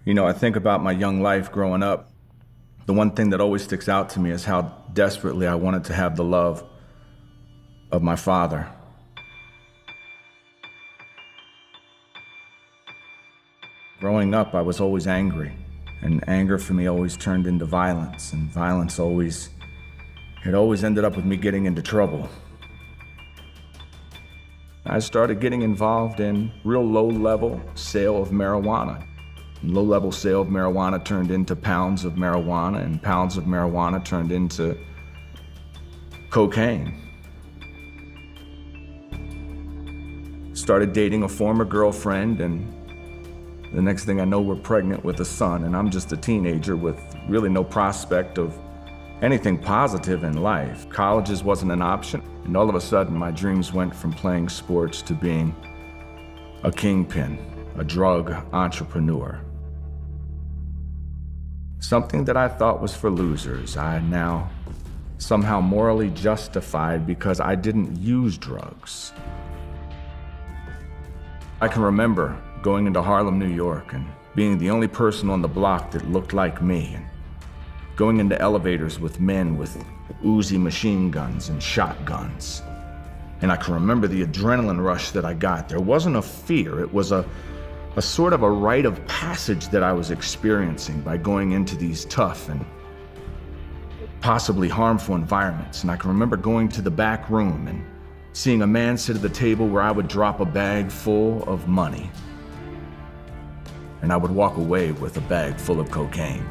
I think about my young life growing up. The one thing that always sticks out to me is how desperately I wanted to have the love of my father. Growing up, I was always angry, and anger for me always turned into violence, and violence always ended up with me getting into trouble. I started getting involved in real low-level sale of marijuana. Low-level sale of marijuana turned into pounds of marijuana, and pounds of marijuana turned into cocaine. Started dating a former girlfriend, and the next thing I know, we're pregnant with a son, and I'm just a teenager with really no prospect of anything positive in life. Colleges wasn't an option, and all of a sudden, my dreams went from playing sports to being a kingpin, a drug entrepreneur. Something that I thought was for losers, I now somehow morally justified because I didn't use drugs. I can remember going into Harlem, New York, and being the only person on the block that looked like me, and going into elevators with men with Uzi machine guns and shotguns. And I can remember the adrenaline rush that I got. There wasn't a fear, it was a sort of a rite of passage that I was experiencing by going into these tough and possibly harmful environments. And I can remember going to the back room and seeing a man sit at the table where I would drop a bag full of money, and I would walk away with a bag full of cocaine.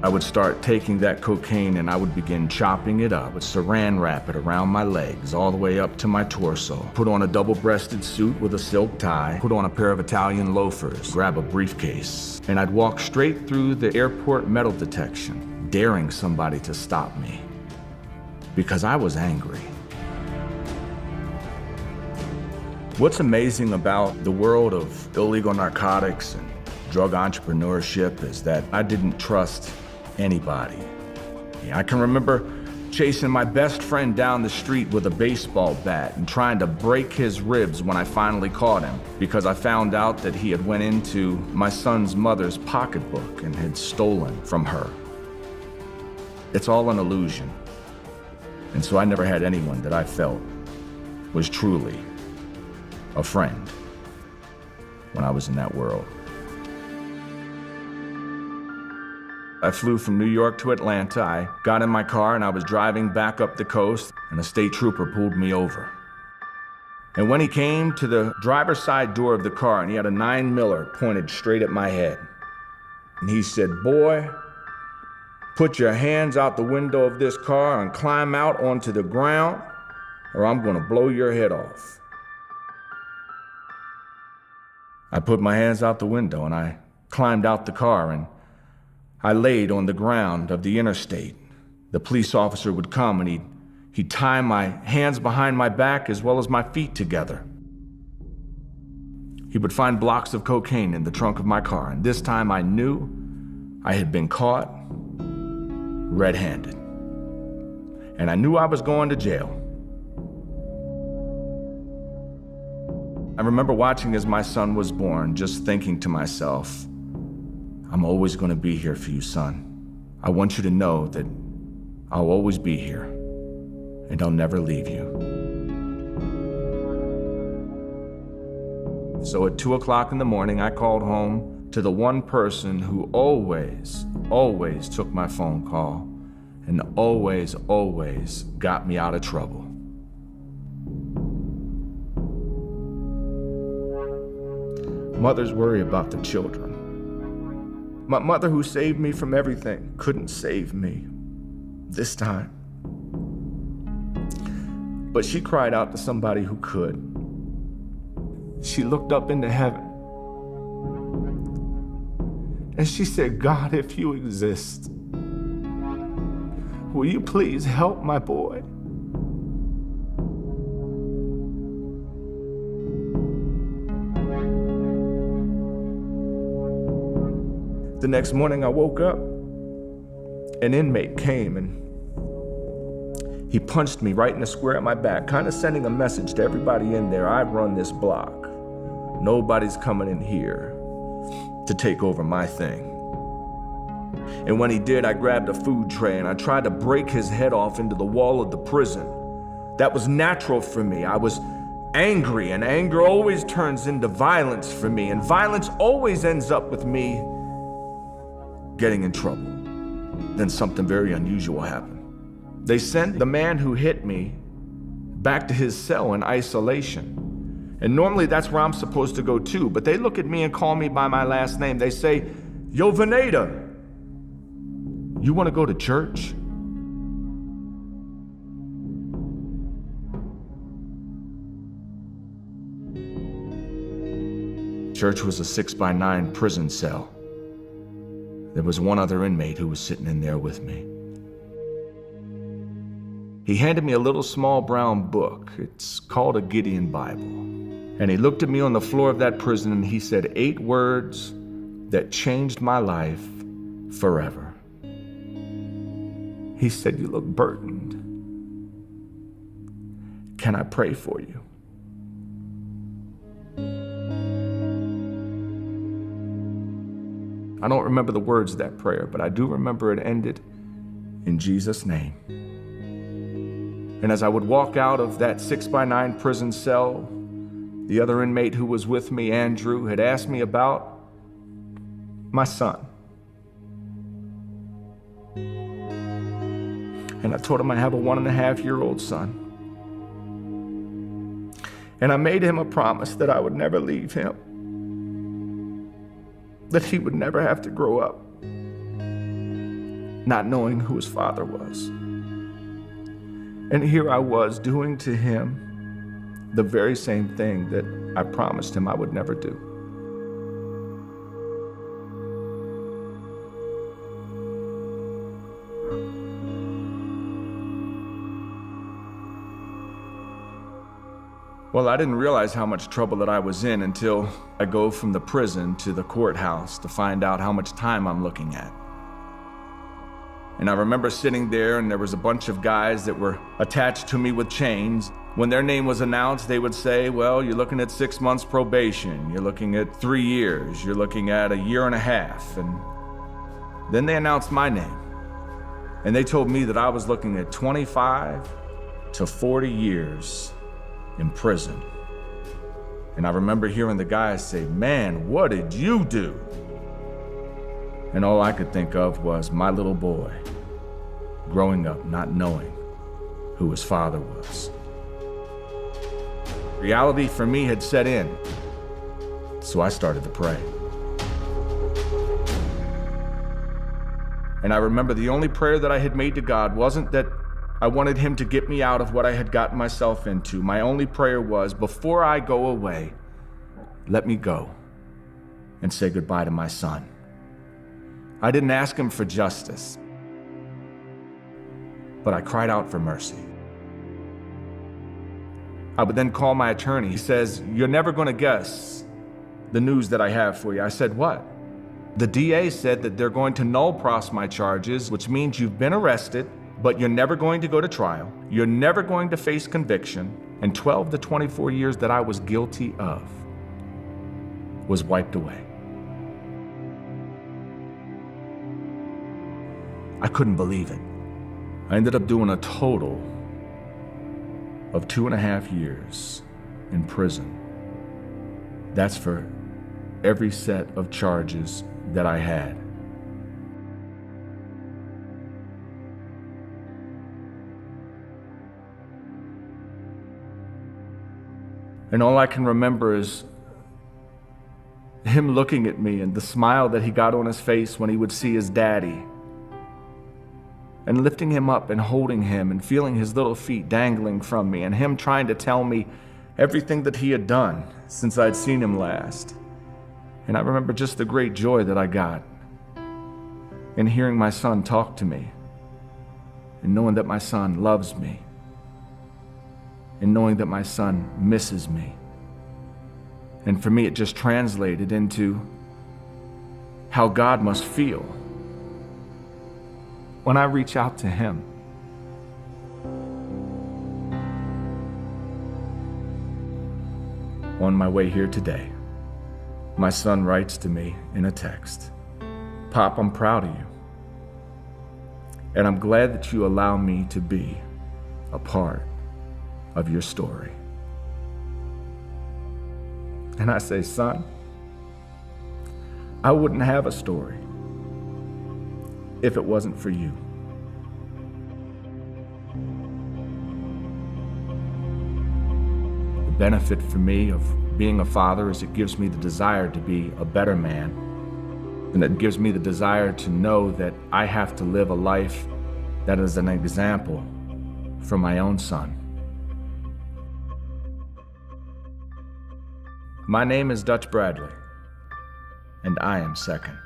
I would start taking that cocaine and I would begin chopping it up, would saran wrap it around my legs all the way up to my torso, put on a double-breasted suit with a silk tie, put on a pair of Italian loafers, grab a briefcase, and I'd walk straight through the airport metal detection, daring somebody to stop me, because I was angry. What's amazing about the world of illegal narcotics and drug entrepreneurship is that I didn't trust anybody. I can remember chasing my best friend down the street with a baseball bat and trying to break his ribs when I finally caught him, because I found out that he had went into my son's mother's pocketbook and had stolen from her. It's all an illusion. And so I never had anyone that I felt was truly a friend when I was in that world. I flew from New York to Atlanta. I got in my car and I was driving back up the coast, and a state trooper pulled me over. And when he came to the driver's side door of the car, and he had a 9mm pointed straight at my head, and he said, "Boy, put your hands out the window of this car and climb out onto the ground, or I'm gonna blow your head off." I put my hands out the window and I climbed out the car, and I laid on the ground of the interstate. The police officer would come and he'd tie my hands behind my back as well as my feet together. He would find blocks of cocaine in the trunk of my car, and this time I knew I had been caught red-handed. And I knew I was going to jail. I remember watching as my son was born, just thinking to myself, I'm always going to be here for you, son. I want you to know that I'll always be here, and I'll never leave you. So at 2 o'clock in the morning, I called home to the one person who always took my phone call and always got me out of trouble. Mothers worry about the children. My mother, who saved me from everything, couldn't save me this time. But she cried out to somebody who could. She looked up into heaven, and she said, "God, if you exist, will you please help my boy?" The next morning I woke up, an inmate came and he punched me right in the square of my back, kind of sending a message to everybody in there: I run this block. Nobody's coming in here to take over my thing. And when he did, I grabbed a food tray and I tried to break his head off into the wall of the prison. That was natural for me. I was angry, and anger always turns into violence for me, and violence always ends up with me getting in trouble. Then something very unusual happened. They sent the man who hit me back to his cell in isolation. And normally that's where I'm supposed to go too, but they look at me and call me by my last name. They say, "Yo, Veneda, you want to go to church?" Church was a 6x9 prison cell. There was one other inmate who was sitting in there with me. He handed me a little small brown book. It's called a Gideon Bible. And he looked at me on the floor of that prison and he said 8 words that changed my life forever. He said, "You look burdened. Can I pray for you?" I don't remember the words of that prayer, but I do remember it ended in Jesus' name. And as I would walk out of that 6x9 prison cell, the other inmate who was with me, Andrew, had asked me about my son. And I told him I have a 1.5-year-old son. And I made him a promise that I would never leave him, that he would never have to grow up not knowing who his father was. And here I was doing to him the very same thing that I promised him I would never do. Well, I didn't realize how much trouble that I was in until I go from the prison to the courthouse to find out how much time I'm looking at. And I remember sitting there and there was a bunch of guys that were attached to me with chains. When their name was announced, they would say, "Well, you're looking at 6 months probation, you're looking at 3 years, you're looking at 1.5 years. And then they announced my name. And they told me that I was looking at 25 to 40 years in prison. And I remember hearing the guys say, "Man, what did you do?" And all I could think of was my little boy growing up not knowing who his father was. Reality for me had set in, so I started to pray. And I remember the only prayer that I had made to God wasn't that I wanted him to get me out of what I had gotten myself into. My only prayer was, before I go away, let me go and say goodbye to my son. I didn't ask him for justice, but I cried out for mercy. I would then call my attorney. He says, "You're never going to guess the news that I have for you." I said, "What?" "The DA said that they're going to null pros my charges, which means you've been arrested, but you're never going to go to trial. You're never going to face conviction, and 12 to 24 years that I was guilty of was wiped away." I couldn't believe it. I ended up doing a total of 2.5 years in prison. That's for every set of charges that I had. And all I can remember is him looking at me and the smile that he got on his face when he would see his daddy, and lifting him up and holding him and feeling his little feet dangling from me, and him trying to tell me everything that he had done since I'd seen him last. And I remember just the great joy that I got in hearing my son talk to me, and knowing that my son loves me, and knowing that my son misses me. And for me, it just translated into how God must feel when I reach out to him. On my way here today, My son writes to me in a text, "Pop, I'm proud of you. And I'm glad that you allow me to be a part of your story." And I say, "Son, I wouldn't have a story if it wasn't for you." The benefit for me of being a father is it gives me the desire to be a better man, and it gives me the desire to know that I have to live a life that is an example for my own son. My name is Duche Bradley, and I am second.